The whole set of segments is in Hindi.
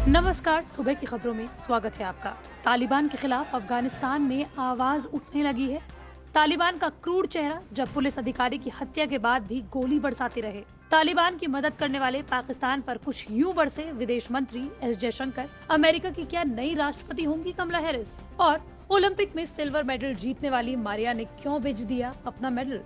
नमस्कार। सुबह की खबरों में स्वागत है आपका। तालिबान के खिलाफ अफगानिस्तान में आवाज उठने लगी है। तालिबान का क्रूर चेहरा जब पुलिस अधिकारी की हत्या के बाद भी गोली बरसाते रहे। तालिबान की मदद करने वाले पाकिस्तान पर कुछ यूं बरसे विदेश मंत्री एस जयशंकर। अमेरिका की क्या नई राष्ट्रपति होंगी कमला हैरिस? और ओलंपिक में सिल्वर मेडल जीतने वाली मारिया ने क्यों बेच दिया अपना मेडल?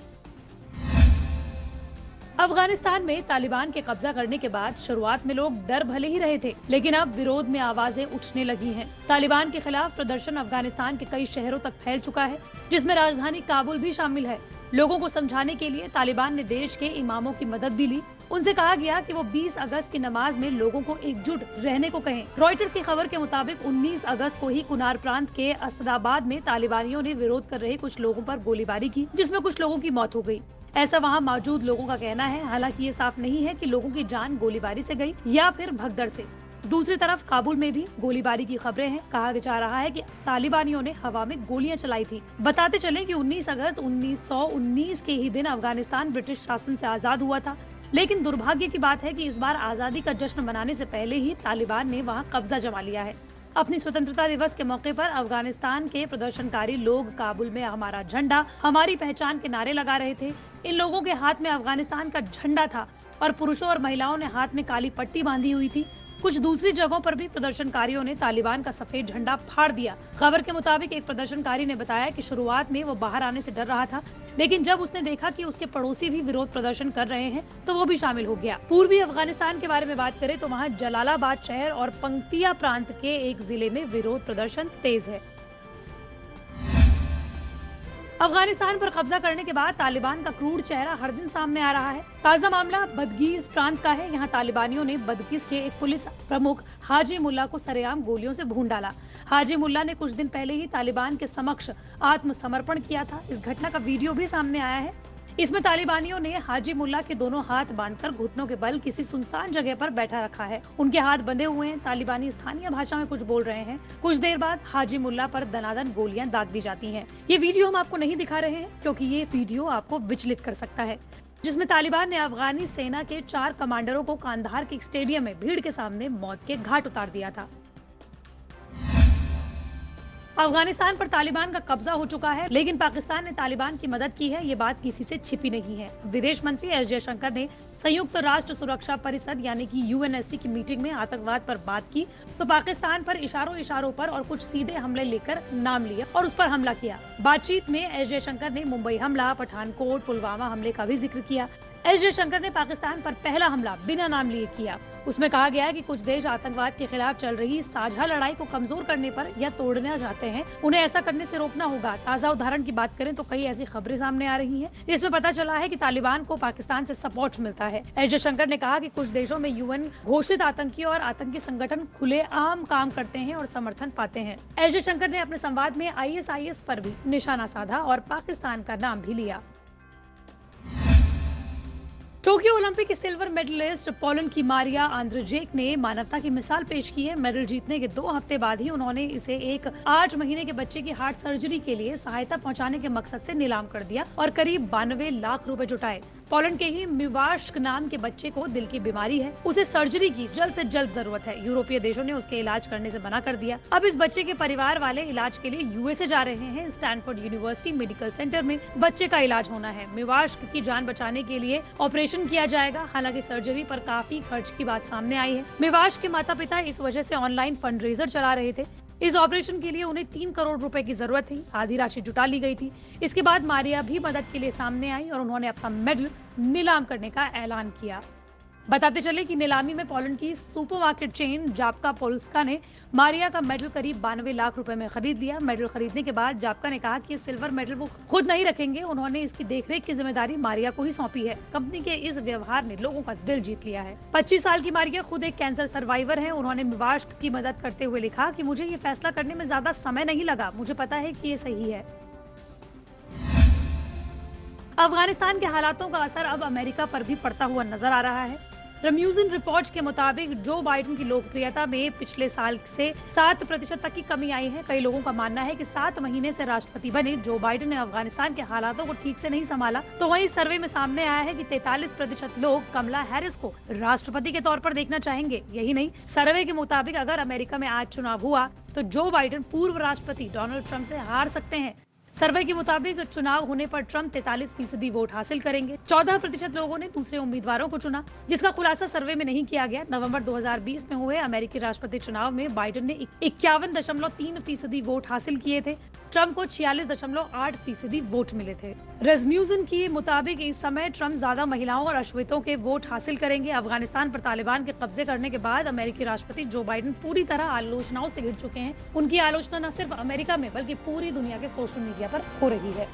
अफगानिस्तान में तालिबान के कब्जा करने के बाद शुरुआत में लोग डर भले ही रहे थे, लेकिन अब विरोध में आवाजें उठने लगी हैं। तालिबान के खिलाफ प्रदर्शन अफगानिस्तान के कई शहरों तक फैल चुका है, जिसमें राजधानी काबुल भी शामिल है। लोगों को समझाने के लिए तालिबान ने देश के इमामों की मदद भी ली। उनसे कहा गया कि वो 20 अगस्त की नमाज में लोगों को एकजुट रहने को कहें। रॉयटर्स की खबर के मुताबिक 19 अगस्त को ही कुनार प्रांत के असदाबाद में तालिबानियों ने विरोध कर रहे कुछ लोगों पर गोलीबारी की, जिसमें कुछ लोगों की मौत हो गई। ऐसा वहां मौजूद लोगों का कहना है। हालांकि ये साफ नहीं है कि लोगों की जान गोलीबारी से गई या फिर भगदड़ से। दूसरी तरफ काबुल में भी गोलीबारी की खबरें हैं। कहा जा रहा है कि तालिबानियों ने हवा में गोलियां चलाई थी। बताते चले कि 19 अगस्त 1919 के ही दिन अफगानिस्तान ब्रिटिश शासन से आजाद हुआ था, लेकिन दुर्भाग्य की बात है कि इस बार आजादी का जश्न मनाने से पहले ही तालिबान ने वहां कब्जा जमा लिया है। अपनी स्वतंत्रता दिवस के मौके पर अफगानिस्तान के प्रदर्शनकारी लोग काबुल में हमारा झंडा, हमारी पहचान के नारे लगा रहे थे। इन लोगों के हाथ में अफगानिस्तान का झंडा था और पुरुषों और महिलाओं ने हाथ में काली पट्टी बांधी हुई थी। कुछ दूसरी जगहों पर भी प्रदर्शनकारियों ने तालिबान का सफेद झंडा फाड़ दिया। खबर के मुताबिक एक प्रदर्शनकारी ने बताया कि शुरुआत में वो बाहर आने से डर रहा था, लेकिन जब उसने देखा कि उसके पड़ोसी भी विरोध प्रदर्शन कर रहे हैं तो वो भी शामिल हो गया। पूर्वी अफगानिस्तान के बारे में बात करें तो वहाँ जलालाबाद शहर और पंक्तिया प्रांत के एक जिले में विरोध प्रदर्शन तेज है। अफगानिस्तान पर कब्जा करने के बाद तालिबान का क्रूर चेहरा हर दिन सामने आ रहा है। ताजा मामला बदगीज प्रांत का है। यहाँ तालिबानियों ने बदगीज के एक पुलिस प्रमुख हाजी मुल्ला को सरेआम गोलियों से भून डाला। हाजी मुल्ला ने कुछ दिन पहले ही तालिबान के समक्ष आत्मसमर्पण किया था। इस घटना का वीडियो भी सामने आया है। इसमें तालिबानियों ने हाजी मुल्ला के दोनों हाथ बांधकर घुटनों के बल किसी सुनसान जगह पर बैठा रखा है। उनके हाथ बंधे हुए हैं। तालिबानी स्थानीय भाषा में कुछ बोल रहे हैं। कुछ देर बाद हाजी मुल्ला पर दनादन गोलियां दाग दी जाती हैं। ये वीडियो हम आपको नहीं दिखा रहे हैं क्योंकि ये वीडियो आपको विचलित कर सकता है, जिसमें तालिबान ने अफगानी सेना के 4 कमांडरों को कांधार के स्टेडियम में भीड़ के सामने मौत के घाट उतार दिया था। अफगानिस्तान पर तालिबान का कब्जा हो चुका है, लेकिन पाकिस्तान ने तालिबान की मदद की है, ये बात किसी से छिपी नहीं है। विदेश मंत्री एस जयशंकर ने संयुक्त राष्ट्र सुरक्षा परिषद यानी कि यूएनएससी की मीटिंग में आतंकवाद पर बात की तो पाकिस्तान पर इशारों पर और कुछ सीधे हमले लेकर नाम लिया और उस पर हमला किया। बातचीत में एस जयशंकर ने मुंबई हमला, पठानकोट, पुलवामा हमले का भी जिक्र किया। एस जयशंकर ने पाकिस्तान पर पहला हमला बिना नाम लिए किया। उसमें कहा गया है कि कुछ देश आतंकवाद के खिलाफ चल रही साझा लड़ाई को कमजोर करने पर या तोड़ना चाहते हैं, उन्हें ऐसा करने से रोकना होगा। ताजा उदाहरण की बात करें तो कई ऐसी खबरें सामने आ रही हैं जिसमें पता चला है कि तालिबान को पाकिस्तान से सपोर्ट मिलता है। एस जयशंकर ने कहा कि कुछ देशों में यूएन घोषित आतंकी और आतंकी संगठन खुलेआम काम करते हैं और समर्थन पाते हैं। एस जयशंकर ने अपने संवाद में आईएसआईएस पर भी निशाना साधा और पाकिस्तान का नाम भी लिया। टोक्यो ओलंपिक की सिल्वर मेडलिस्ट पोलैंड की मारिया आंद्रेजेक ने मानवता की मिसाल पेश की है। मेडल जीतने के 2 हफ्ते बाद ही उन्होंने इसे एक 8 महीने के बच्चे की हार्ट सर्जरी के लिए सहायता पहुंचाने के मकसद से नीलाम कर दिया और करीब 92 लाख रुपए जुटाए। पोलैंड के ही मिवाश्क नाम के बच्चे को दिल की बीमारी है, उसे सर्जरी की जल्द से जल्द जरूरत है। यूरोपीय देशों ने उसके इलाज करने से मना कर दिया। अब इस बच्चे के परिवार वाले इलाज के लिए यूएसए जा रहे हैं। स्टैनफोर्ड यूनिवर्सिटी मेडिकल सेंटर में बच्चे का इलाज होना है। मिवाश्क की जान बचाने के लिए ऑपरेशन किया जाएगा। हालांकि सर्जरी पर काफी खर्च की बात सामने आई है। मिवाश्क के माता पिता इस वजह से ऑनलाइन फंड रेजर चला रहे थे। इस ऑपरेशन के लिए उन्हें 3 करोड़ रुपए की जरूरत थी। आधी राशि जुटा ली गई थी। इसके बाद मारिया भी मदद के लिए सामने आई और उन्होंने अपना मेडल नीलाम करने का ऐलान किया। बताते चले कि नीलामी में पोलैंड की सुपरमार्केट चेन जापका पोल्स्का ने मारिया का मेडल करीब 92 लाख रुपए में खरीद लिया। मेडल खरीदने के बाद जापका ने कहा कि सिल्वर मेडल वो खुद नहीं रखेंगे, उन्होंने इसकी देखरेख की जिम्मेदारी मारिया को ही सौंपी है। कंपनी के इस व्यवहार ने लोगों का दिल जीत लिया है। 25 साल की मारिया खुद एक कैंसर सर्वाइवर है। उन्होंने मिवाश्क की मदद करते हुए लिखा कि मुझे ये फैसला करने में ज्यादा समय नहीं लगा, मुझे पता है कि ये सही है। अफगानिस्तान के हालातों का असर अब अमेरिका पर भी पड़ता हुआ नजर आ रहा है। रम्यूजिन रिपोर्ट के मुताबिक जो बाइडेन की लोकप्रियता में पिछले साल से 7% तक की कमी आई है। कई लोगों का मानना है कि 7 महीने से राष्ट्रपति बने जो बाइडेन ने अफगानिस्तान के हालातों को ठीक से नहीं संभाला। तो वहीं सर्वे में सामने आया है कि 43% लोग कमला हैरिस को राष्ट्रपति के तौर पर देखना चाहेंगे। यही नहीं, सर्वे के मुताबिक अगर अमेरिका में आज चुनाव हुआ तो जो बाइडेन पूर्व राष्ट्रपति डोनाल्ड ट्रंप से हार सकते हैं। सर्वे के मुताबिक चुनाव होने पर ट्रंप 43% वोट हासिल करेंगे। 14% लोगों ने दूसरे उम्मीदवारों को चुना, जिसका खुलासा सर्वे में नहीं किया गया। नवंबर 2020 में हुए अमेरिकी राष्ट्रपति चुनाव में बाइडेन ने 51.3% वोट हासिल किए थे। ट्रंप को 46.8% वोट मिले थे। रस्म्यूजिन के मुताबिक इस समय ट्रंप ज्यादा महिलाओं और अश्वेतों के वोट हासिल करेंगे। अफगानिस्तान पर तालिबान के कब्जे करने के बाद अमेरिकी राष्ट्रपति जो बाइडेन पूरी तरह आलोचनाओं से घिर चुके हैं। उनकी आलोचना न सिर्फ अमेरिका में बल्कि पूरी दुनिया के सोशल मीडिया पर हो रही है।